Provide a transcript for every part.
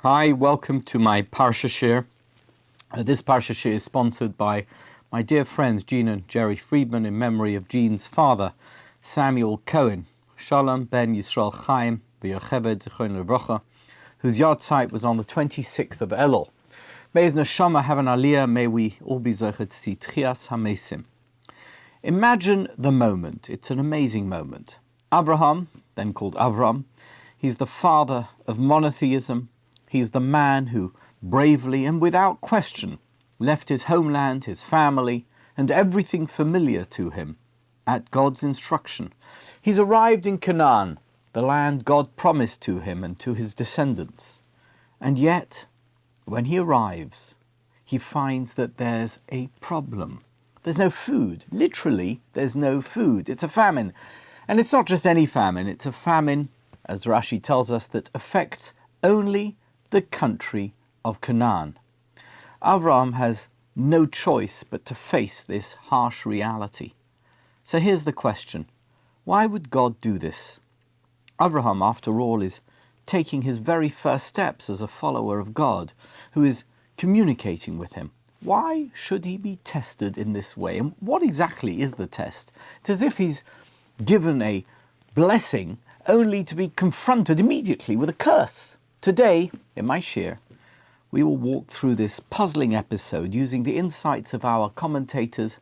Hi, welcome to my Parsha Share. This Parsha Share is sponsored by my dear friends Jean and Jerry Friedman in memory of Jean's father, Samuel Cohen, Shalom ben Yisrael Chaim v'Yocheved Zichron Levracha, whose yahrzeit was on the 26th of Elul. May his neshama have an aliyah, may we all be zochet to see Tchias HaMesim. Imagine the moment. It's an amazing moment. Avraham, then called Avraham, he's the father of monotheism. He's the man who bravely and without question left his homeland, his family, and everything familiar to him at God's instruction. He's arrived in Canaan, the land God promised to him and to his descendants. And yet, when he arrives, he finds that there's a problem. There's no food. Literally, there's no food. It's a famine. And it's not just any famine. It's a famine, as Rashi tells us, that affects only the country of Canaan. Avraham has no choice but to face this harsh reality. So here's the question. Why would God do this? Avraham, after all, is taking his very first steps as a follower of God, who is communicating with him. Why should he be tested in this way? And what exactly is the test? It's as if he's given a blessing only to be confronted immediately with a curse. Today, in my share, we will walk through this puzzling episode using the insights of our commentators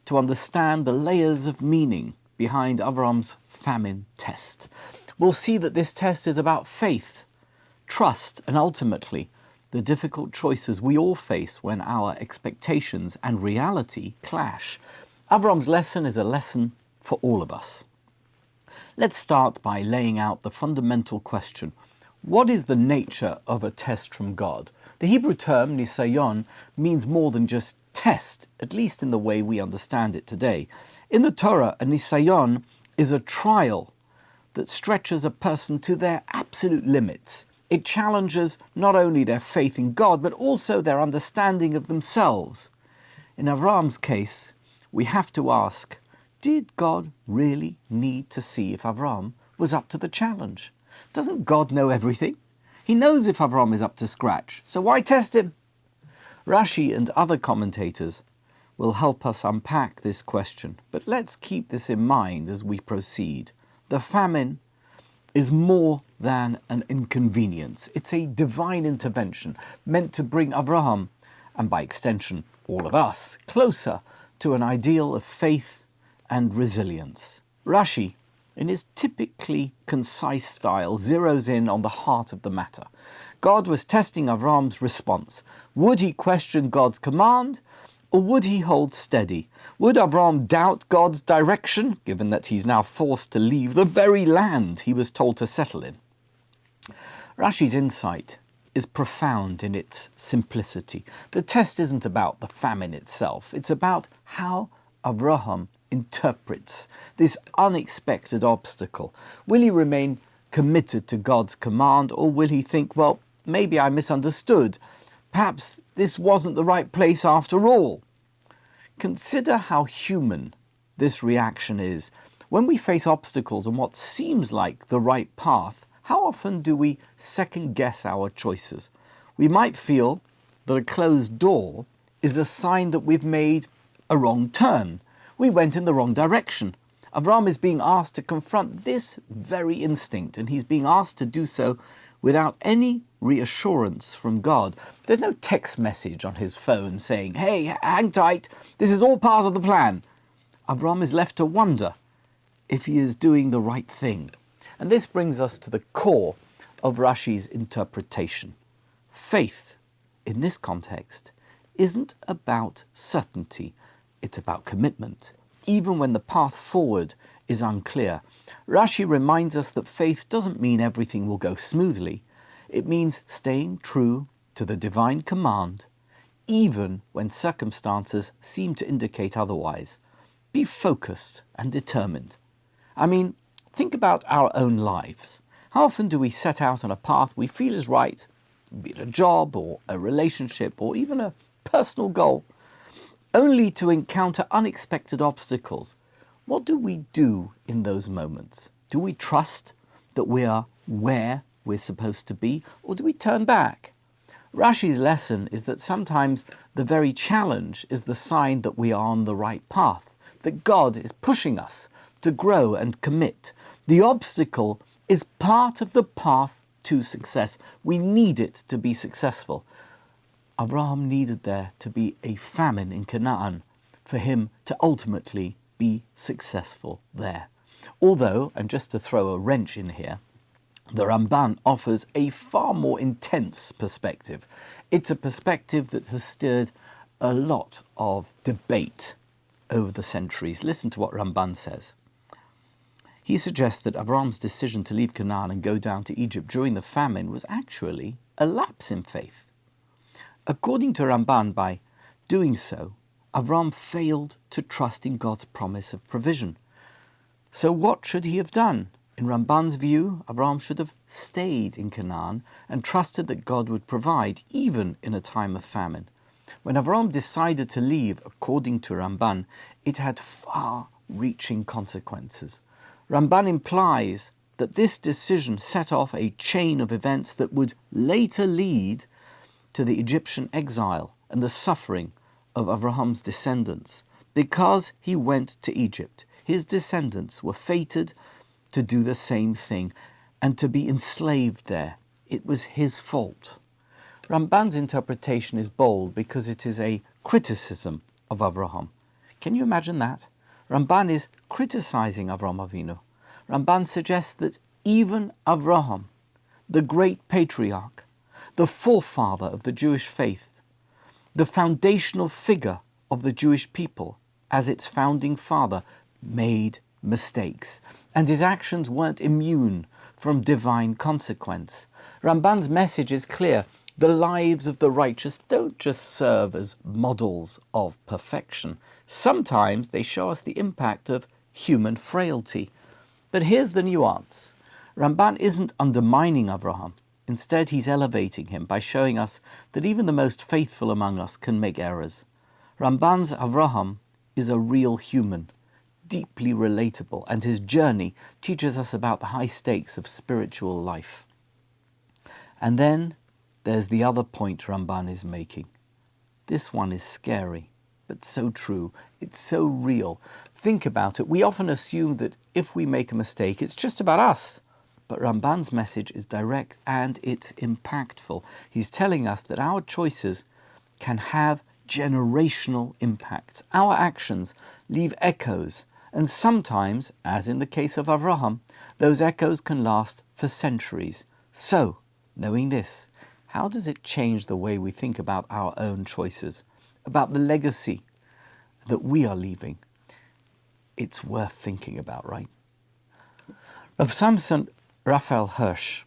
to understand the layers of meaning behind Avraham's famine test. We'll see that this test is about faith, trust, and ultimately the difficult choices we all face when our expectations and reality clash. Avraham's lesson is a lesson for all of us. Let's start by laying out the fundamental question. What is the nature of a test from God? The Hebrew term nisayon means more than just test, at least in the way we understand it today. In the Torah, a nisayon is a trial that stretches a person to their absolute limits. It challenges not only their faith in God, but also their understanding of themselves. In Avraham's case, we have to ask, did God really need to see if Avraham was up to the challenge? Doesn't God know everything? He knows if Avraham is up to scratch, so why test him? Rashi and other commentators will help us unpack this question, but let's keep this in mind as we proceed. The famine is more than an inconvenience. It's a divine intervention meant to bring Avraham, and by extension all of us, closer to an ideal of faith and resilience. Rashi, in his typically concise style, zeroes in on the heart of the matter. God was testing Avraham's response. Would he question God's command, or would he hold steady? Would Avraham doubt God's direction, given that he's now forced to leave the very land he was told to settle in? Rashi's insight is profound in its simplicity. The test isn't about the famine itself. It's about how Avraham interprets this unexpected obstacle. Will he remain committed to God's command, or will he think, well, maybe I misunderstood. Perhaps this wasn't the right place after all. Consider how human this reaction is. When we face obstacles on what seems like the right path, how often do we second-guess our choices? We might feel that a closed door is a sign that we've made a wrong turn. We went in the wrong direction. Avraham is being asked to confront this very instinct, and he's being asked to do so without any reassurance from God. There's no text message on his phone saying, hey, hang tight, this is all part of the plan. Avraham is left to wonder if he is doing the right thing. And this brings us to the core of Rashi's interpretation. Faith, in this context, isn't about certainty. It's about commitment, even when the path forward is unclear. Rashi reminds us that faith doesn't mean everything will go smoothly. It means staying true to the divine command, even when circumstances seem to indicate otherwise. Be focused and determined. I mean, think about our own lives. How often do we set out on a path we feel is right, be it a job or a relationship or even a personal goal, only to encounter unexpected obstacles. What do we do in those moments? Do we trust that we are where we're supposed to be, or do we turn back? Rashi's lesson is that sometimes the very challenge is the sign that we are on the right path, that God is pushing us to grow and commit. The obstacle is part of the path to success. We need it to be successful. Avraham needed there to be a famine in Canaan for him to ultimately be successful there. Although, and just to throw a wrench in here, the Ramban offers a far more intense perspective. It's a perspective that has stirred a lot of debate over the centuries. Listen to what Ramban says. He suggests that Avraham's decision to leave Canaan and go down to Egypt during the famine was actually a lapse in faith. According to Ramban, by doing so, Avraham failed to trust in God's promise of provision. So what should he have done? In Ramban's view, Avraham should have stayed in Canaan and trusted that God would provide, even in a time of famine. When Avraham decided to leave, according to Ramban, it had far-reaching consequences. Ramban implies that this decision set off a chain of events that would later lead to the Egyptian exile and the suffering of Avraham's descendants. Because he went to Egypt, his descendants were fated to do the same thing and to be enslaved there. It was his fault. Ramban's interpretation is bold because it is a criticism of Avraham. Can you imagine that? Ramban is criticizing Avraham Avinu. Ramban suggests that even Avraham, the great patriarch, the forefather of the Jewish faith, the foundational figure of the Jewish people as its founding father, made mistakes, and his actions weren't immune from divine consequence. Ramban's message is clear. The lives of the righteous don't just serve as models of perfection. Sometimes they show us the impact of human frailty. But here's the nuance. Ramban isn't undermining Avraham. Instead, he's elevating him by showing us that even the most faithful among us can make errors. Ramban's Avraham is a real human, deeply relatable, and his journey teaches us about the high stakes of spiritual life. And then there's the other point Ramban is making. This one is scary, but so true. It's so real. Think about it. We often assume that if we make a mistake, it's just about us. But Ramban's message is direct and it's impactful. He's telling us that our choices can have generational impacts. Our actions leave echoes, and sometimes, as in the case of Avraham, those echoes can last for centuries. So, knowing this, how does it change the way we think about our own choices, about the legacy that we are leaving? It's worth thinking about, right? Rav Samson Rav Hirsch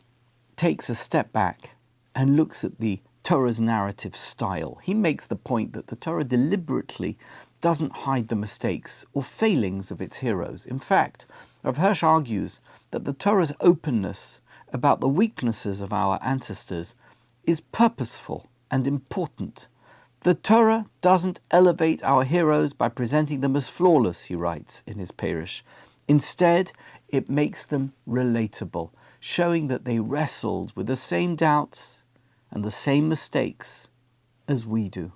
takes a step back and looks at the Torah's narrative style. He makes the point that the Torah deliberately doesn't hide the mistakes or failings of its heroes. In fact, Rav Hirsch argues that the Torah's openness about the weaknesses of our ancestors is purposeful and important. The Torah doesn't elevate our heroes by presenting them as flawless, he writes in his Parish. Instead, it makes them relatable, showing that they wrestled with the same doubts and the same mistakes as we do.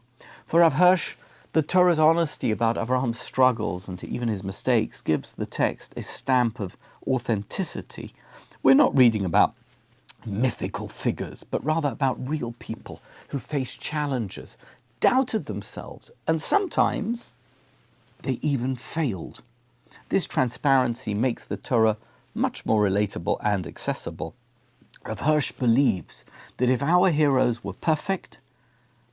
For Rav Hirsch, the Torah's honesty about Avraham's struggles and even his mistakes gives the text a stamp of authenticity. We're not reading about mythical figures, but rather about real people who faced challenges, doubted themselves, and sometimes they even failed. This transparency makes the Torah much more relatable and accessible. Rav Hirsch believes that if our heroes were perfect,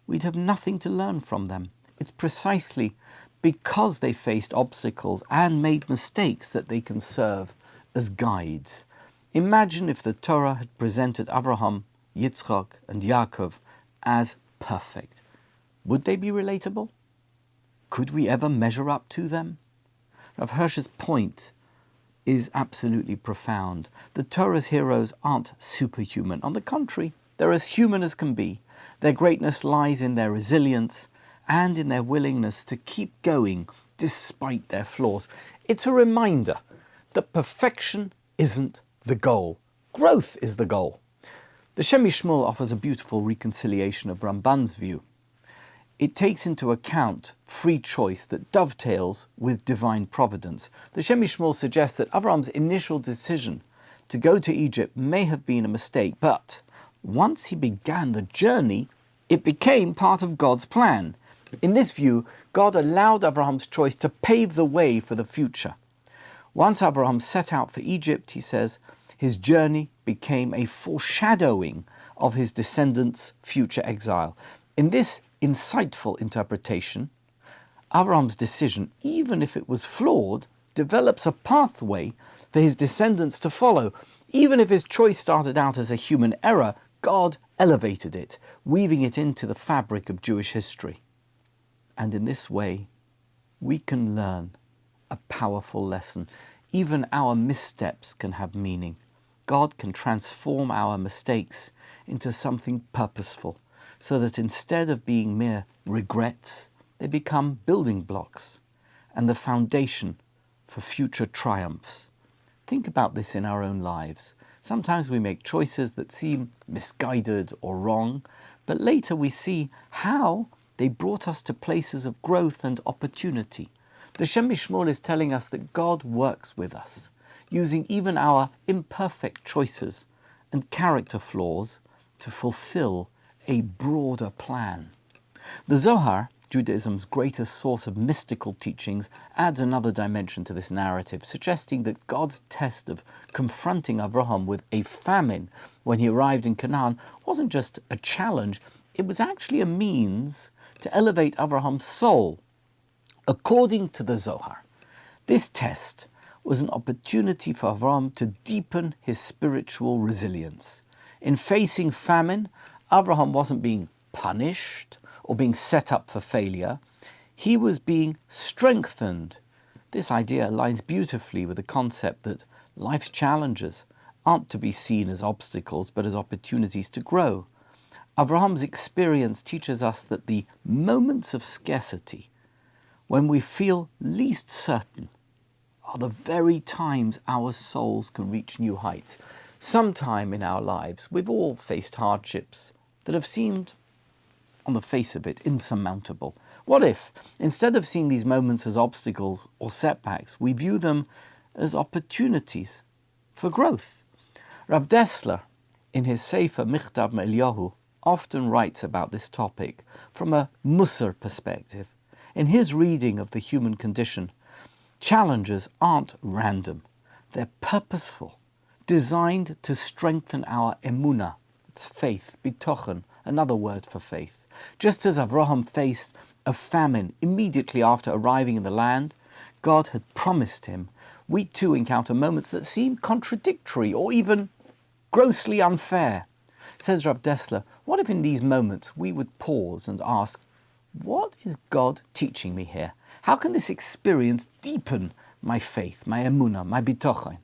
we'd have nothing to learn from them. It's precisely because they faced obstacles and made mistakes that they can serve as guides. Imagine if the Torah had presented Avraham, Yitzchak, and Yaakov as perfect. Would they be relatable? Could we ever measure up to them? Rav Hirsch's point is absolutely profound. The Torah's heroes aren't superhuman. On the contrary, they're as human as can be. Their greatness lies in their resilience and in their willingness to keep going despite their flaws. It's a reminder that perfection isn't the goal. Growth is the goal. The Shem MiShmuel offers a beautiful reconciliation of Ramban's view. It takes into account free choice that dovetails with divine providence. The Shem MiShmuel suggests that Avraham's initial decision to go to Egypt may have been a mistake, but once he began the journey, it became part of God's plan. In this view, God allowed Avraham's choice to pave the way for the future. Once Avraham set out for Egypt, he says, his journey became a foreshadowing of his descendants' future exile. In this insightful interpretation, Avraham's decision, even if it was flawed, develops a pathway for his descendants to follow. Even if his choice started out as a human error, God elevated it, weaving it into the fabric of Jewish history. And in this way, we can learn a powerful lesson. Even our missteps can have meaning. God can transform our mistakes into something purposeful, so that instead of being mere regrets, they become building blocks and the foundation for future triumphs. Think about this in our own lives. Sometimes we make choices that seem misguided or wrong, but later we see how they brought us to places of growth and opportunity. The Shem MiShmuel is telling us that God works with us, using even our imperfect choices and character flaws to fulfill a broader plan. The Zohar, Judaism's greatest source of mystical teachings, adds another dimension to this narrative, suggesting that God's test of confronting Avraham with a famine when he arrived in Canaan wasn't just a challenge, it was actually a means to elevate Avraham's soul. According to the Zohar, this test was an opportunity for Avraham to deepen his spiritual resilience. In facing famine, Avraham wasn't being punished or being set up for failure. He was being strengthened. This idea aligns beautifully with the concept that life's challenges aren't to be seen as obstacles, but as opportunities to grow. Avraham's experience teaches us that the moments of scarcity, when we feel least certain, are the very times our souls can reach new heights. Sometime in our lives, we've all faced hardships that have seemed, on the face of it, insurmountable. What if, instead of seeing these moments as obstacles or setbacks, we view them as opportunities for growth? Rav Dessler, in his Sefer Michtav Me'Eliyahu, often writes about this topic from a Musar perspective. In his reading of the human condition, challenges aren't random. They're purposeful, designed to strengthen our emunah. It's faith, bitochen, another word for faith. Just as Avraham faced a famine immediately after arriving in the land God had promised him, we too encounter moments that seem contradictory or even grossly unfair. Says Rav Dessler, what if in these moments we would pause and ask, what is God teaching me here? How can this experience deepen my faith, my emunah, my bitochen?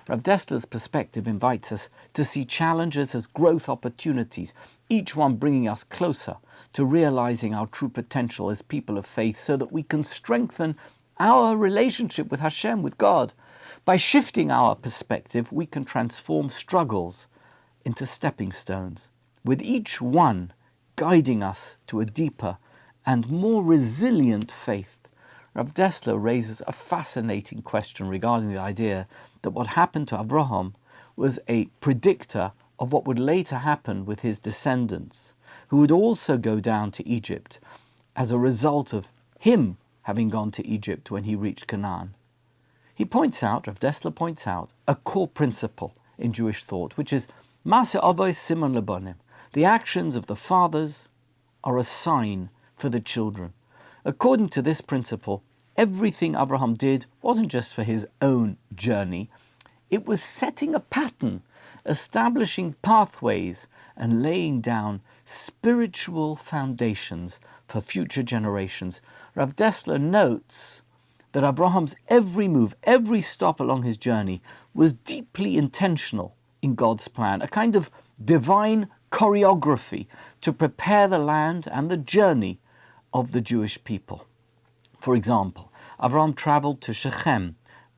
Rav Dessler's perspective invites us to see challenges as growth opportunities, each one bringing us closer to realizing our true potential as people of faith so that we can strengthen our relationship with Hashem, with God. By shifting our perspective, we can transform struggles into stepping stones, with each one guiding us to a deeper and more resilient faith. Rav Dessler raises a fascinating question regarding the idea that what happened to Avraham was a predictor of what would later happen with his descendants, who would also go down to Egypt as a result of him having gone to Egypt when he reached Canaan. Rav Dessler points out, a core principle in Jewish thought, which is Maaseh Avos Siman Lebonim. The actions of the fathers are a sign for the children. According to this principle, everything Avraham did wasn't just for his own journey, it was setting a pattern, establishing pathways, and laying down spiritual foundations for future generations. Rav Dessler notes that Avraham's every move, every stop along his journey was deeply intentional in God's plan, a kind of divine choreography to prepare the land and the journey of the Jewish people. For example, Avraham traveled to Shechem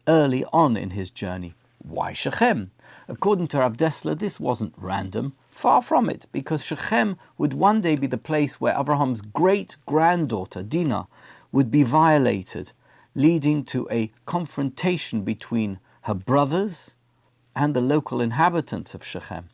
early on in his journey. Why Shechem? According to Rav Dessler, this wasn't random. Far from it, because Shechem would one day be the place where Avraham's great-granddaughter, Dinah, would be violated, leading to a confrontation between her brothers and the local inhabitants of Shechem.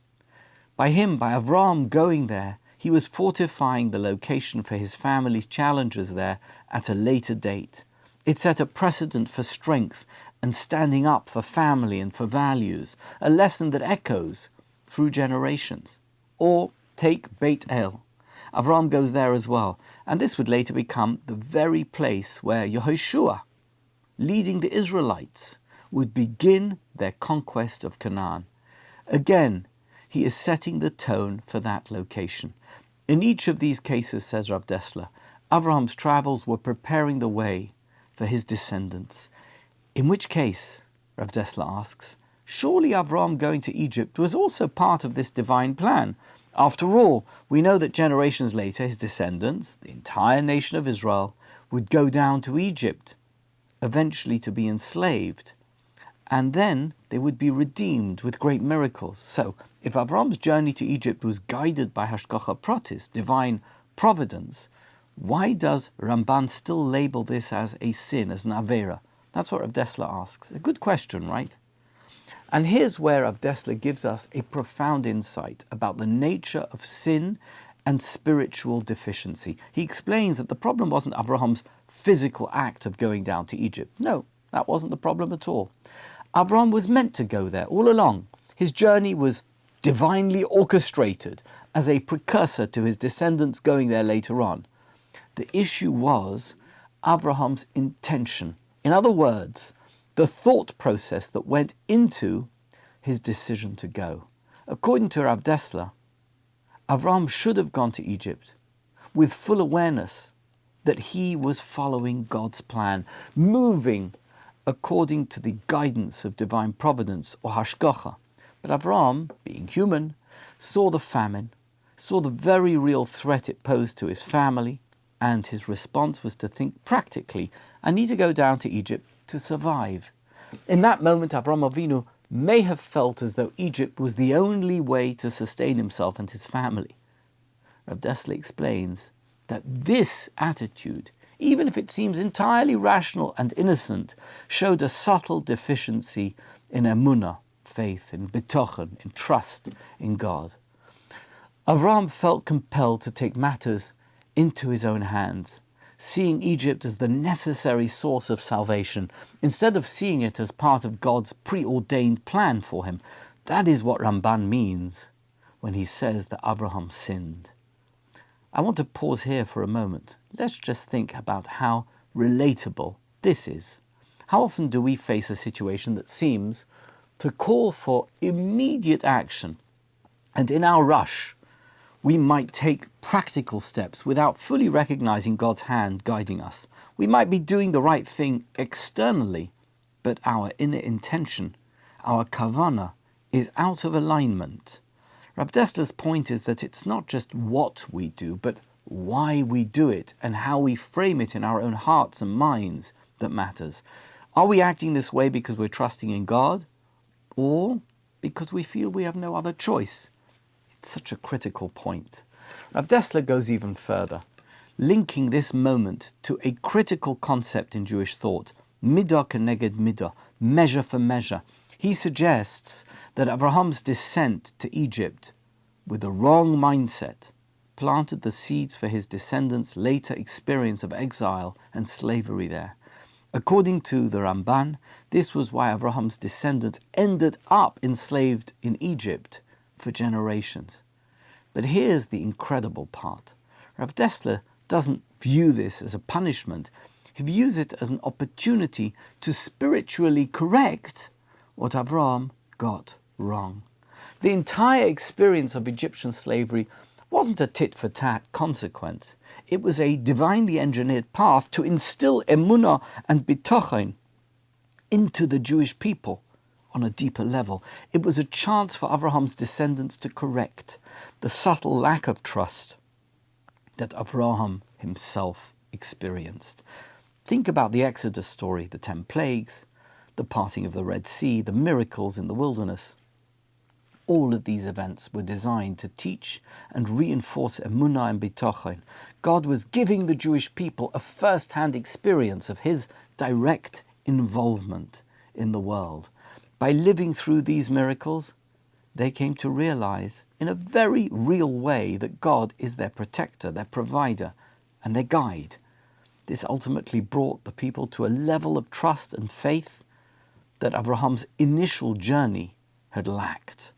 By Avraham going there, he was fortifying the location for his family's challenges there at a later date. It set a precedent for strength and standing up for family and for values, a lesson that echoes through generations. Or take Beit El. Avraham goes there as well, and this would later become the very place where Yehoshua, leading the Israelites, would begin their conquest of Canaan. Again, he is setting the tone for that location. In each of these cases, says Rav Dessler, Avraham's travels were preparing the way for his descendants. In which case, Rav Dessler asks, surely Avraham going to Egypt was also part of this divine plan. After all, we know that generations later his descendants, the entire nation of Israel, would go down to Egypt, eventually to be enslaved, and then they would be redeemed with great miracles. So, if Avraham's journey to Egypt was guided by Hashgacha Pratis, divine providence, why does Ramban still label this as a sin, as an Avera? That's what Rav Dessler asks. A good question, right? And here's where Rav Dessler gives us a profound insight about the nature of sin and spiritual deficiency. He explains that the problem wasn't Avraham's physical act of going down to Egypt. No, that wasn't the problem at all. Avraham was meant to go there all along. His journey was divinely orchestrated as a precursor to his descendants going there later on. The issue was Avraham's intention. In other words, the thought process that went into his decision to go. According to Rav Dessler, Avraham should have gone to Egypt with full awareness that he was following God's plan, moving according to the guidance of divine providence or hashgacha. But Avraham, being human, saw the famine, saw the very real threat it posed to his family, and his response was to think practically, I need to go down to Egypt to survive. In that moment, Avraham Avinu may have felt as though Egypt was the only way to sustain himself and his family. Rav Dessler explains that this attitude, even if it seems entirely rational and innocent, showed a subtle deficiency in emunah, faith, in bitochen, in trust in God. Avraham felt compelled to take matters into his own hands, seeing Egypt as the necessary source of salvation, instead of seeing it as part of God's preordained plan for him. That is what Ramban means when he says that Avraham sinned. I want to pause here for a moment. Let's just think about how relatable this is. How often do we face a situation that seems to call for immediate action, and in our rush, we might take practical steps without fully recognizing God's hand guiding us. We might be doing the right thing externally, but our inner intention, our kavanah, is out of alignment. Rav Dessler's point is that it's not just what we do, but why we do it and how we frame it in our own hearts and minds that matters. Are we acting this way because we're trusting in God, or because we feel we have no other choice? It's such a critical point. Rav Dessler goes even further, linking this moment to a critical concept in Jewish thought, midah keneged midah, measure for measure. He suggests that Avraham's descent to Egypt with the wrong mindset planted the seeds for his descendants' later experience of exile and slavery there. According to the Ramban, this was why Avraham's descendants ended up enslaved in Egypt for generations. But here's the incredible part. Rav Dessler doesn't view this as a punishment. He views it as an opportunity to spiritually correct what Avraham got wrong. The entire experience of Egyptian slavery wasn't a tit-for-tat consequence. It was a divinely engineered path to instill emunah and bitochen into the Jewish people on a deeper level. It was a chance for Avraham's descendants to correct the subtle lack of trust that Avraham himself experienced. Think about the Exodus story, the 10 plagues, the parting of the Red Sea, the miracles in the wilderness. All of these events were designed to teach and reinforce emunah and bitochen. God was giving the Jewish people a first-hand experience of his direct involvement in the world. By living through these miracles, they came to realize in a very real way that God is their protector, their provider, and their guide. This ultimately brought the people to a level of trust and faith that Avraham's initial journey had lacked.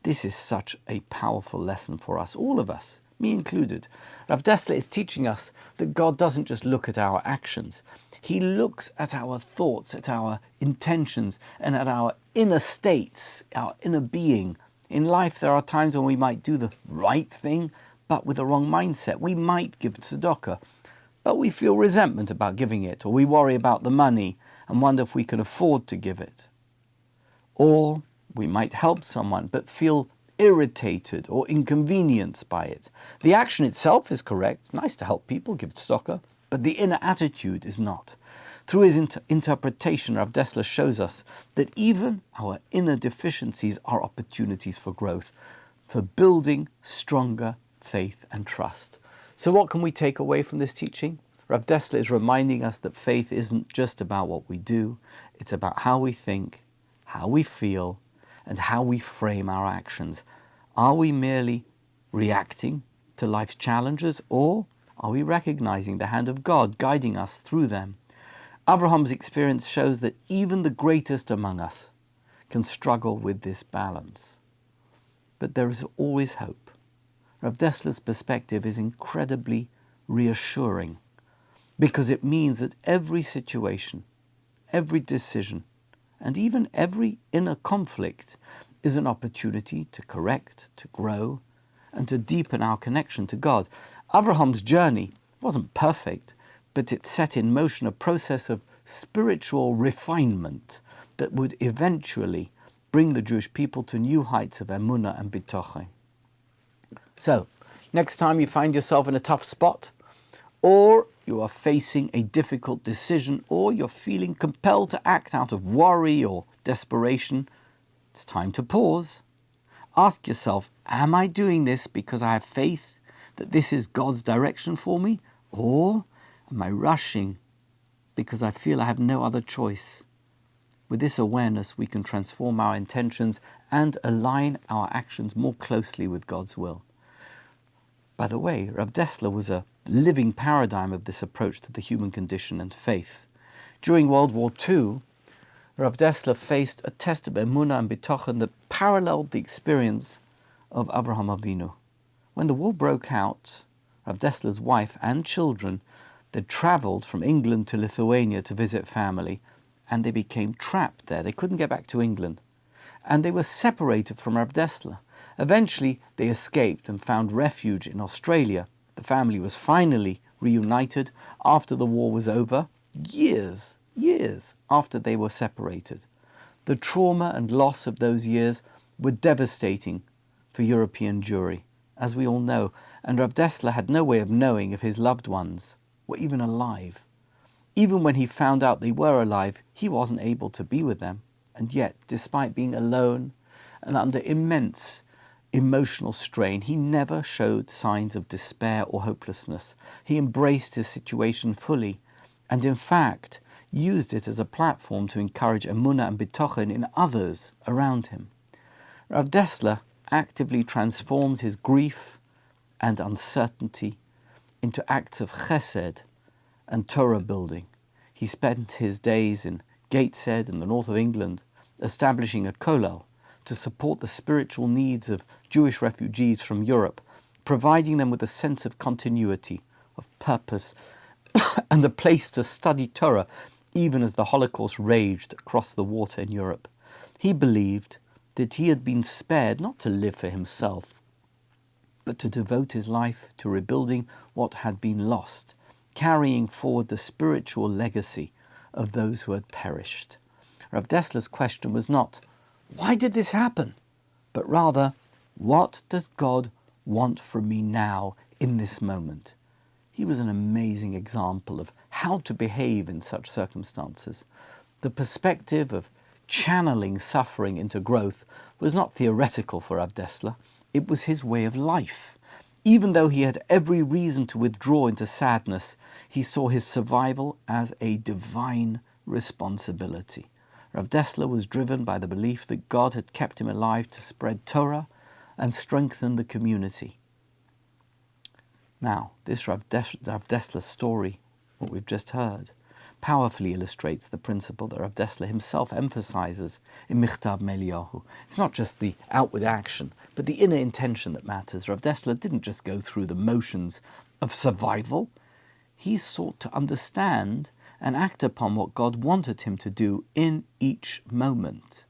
This is such a powerful lesson for us, all of us, me included. Rav Dessler is teaching us that God doesn't just look at our actions. He looks at our thoughts, at our intentions, and at our inner states, our inner being. In life, there are times when we might do the right thing, but with the wrong mindset. We might give tzedakah, but we feel resentment about giving it, or we worry about the money and wonder if we can afford to give it. Or we might help someone, but feel irritated or inconvenienced by it. The action itself is correct, nice to help people, give tzedakah, but the inner attitude is not. Through his interpretation, Rav Dessler shows us that even our inner deficiencies are opportunities for growth, for building stronger faith and trust. So what can we take away from this teaching? Rav Dessler is reminding us that faith isn't just about what we do, it's about how we think, how we feel, and how we frame our actions. Are we merely reacting to life's challenges, or are we recognizing the hand of God guiding us through them? Avraham's experience shows that even the greatest among us can struggle with this balance. But there is always hope. Rav Dessler's perspective is incredibly reassuring because it means that every situation, every decision, and even every inner conflict is an opportunity to correct, to grow, and to deepen our connection to God. Avraham's journey wasn't perfect, but it set in motion a process of spiritual refinement that would eventually bring the Jewish people to new heights of emunah and bitochen. So, next time you find yourself in a tough spot, or you are facing a difficult decision, or you're feeling compelled to act out of worry or desperation, it's time to pause. Ask yourself, am I doing this because I have faith that this is God's direction for me? Or am I rushing because I feel I have no other choice? With this awareness, we can transform our intentions and align our actions more closely with God's will. By the way, Rav Dessler was a living paradigm of this approach to the human condition and faith. During World War II, Rav Dessler faced a test of emunah and bitochen that paralleled the experience of Avraham Avinu. When the war broke out, Rav Dessler's wife and children, they travelled from England to Lithuania to visit family, and they became trapped there. They couldn't get back to England, and they were separated from Rav Dessler. Eventually, they escaped and found refuge in Australia. The family was finally reunited after the war was over, years after they were separated. The trauma and loss of those years were devastating for European Jewry, as we all know, and Rav Dessler had no way of knowing if his loved ones were even alive. Even when he found out they were alive, he wasn't able to be with them. And yet, despite being alone and under immense emotional strain, he never showed signs of despair or hopelessness. He embraced his situation fully and, in fact, used it as a platform to encourage emunah and bitochen in others around him. Rav Dessler actively transformed his grief and uncertainty into acts of chesed and Torah building. He spent his days in Gateshead in the north of England, establishing a kollel to support the spiritual needs of Jewish refugees from Europe, providing them with a sense of continuity, of purpose, and a place to study Torah, even as the Holocaust raged across the water in Europe. He believed that he had been spared not to live for himself, but to devote his life to rebuilding what had been lost, carrying forward the spiritual legacy of those who had perished. Rav Dessler's question was not, why did this happen? But rather, what does God want from me now in this moment? He was an amazing example of how to behave in such circumstances. The perspective of channeling suffering into growth was not theoretical for Rav Dessler, it was his way of life. Even though he had every reason to withdraw into sadness, he saw his survival as a divine responsibility. Rav Dessler was driven by the belief that God had kept him alive to spread Torah and strengthen the community. Now, this Rav Dessler story, what we've just heard, powerfully illustrates the principle that Rav Dessler himself emphasizes in Michtav Meliyahu. It's not just the outward action, but the inner intention that matters. Rav Dessler didn't just go through the motions of survival. He sought to understand and act upon what God wanted him to do in each moment.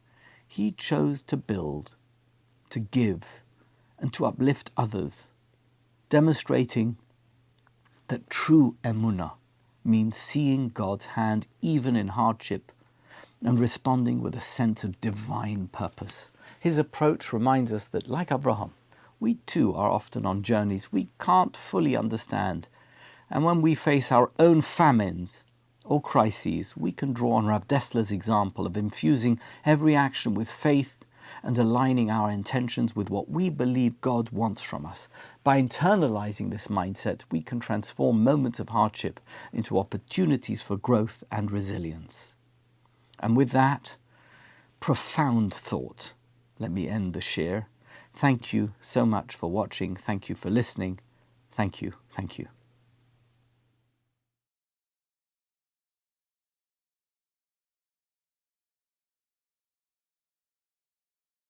He chose to build, to give, and to uplift others, demonstrating that true emunah means seeing God's hand even in hardship and responding with a sense of divine purpose. His approach reminds us that, like Avraham, we too are often on journeys we can't fully understand. And when we face our own famines or crises, we can draw on Rav Dessler's example of infusing every action with faith and aligning our intentions with what we believe God wants from us. By internalizing this mindset, we can transform moments of hardship into opportunities for growth and resilience. And with that profound thought, let me end the share. Thank you so much for watching. Thank you for listening. Thank you. Thank you.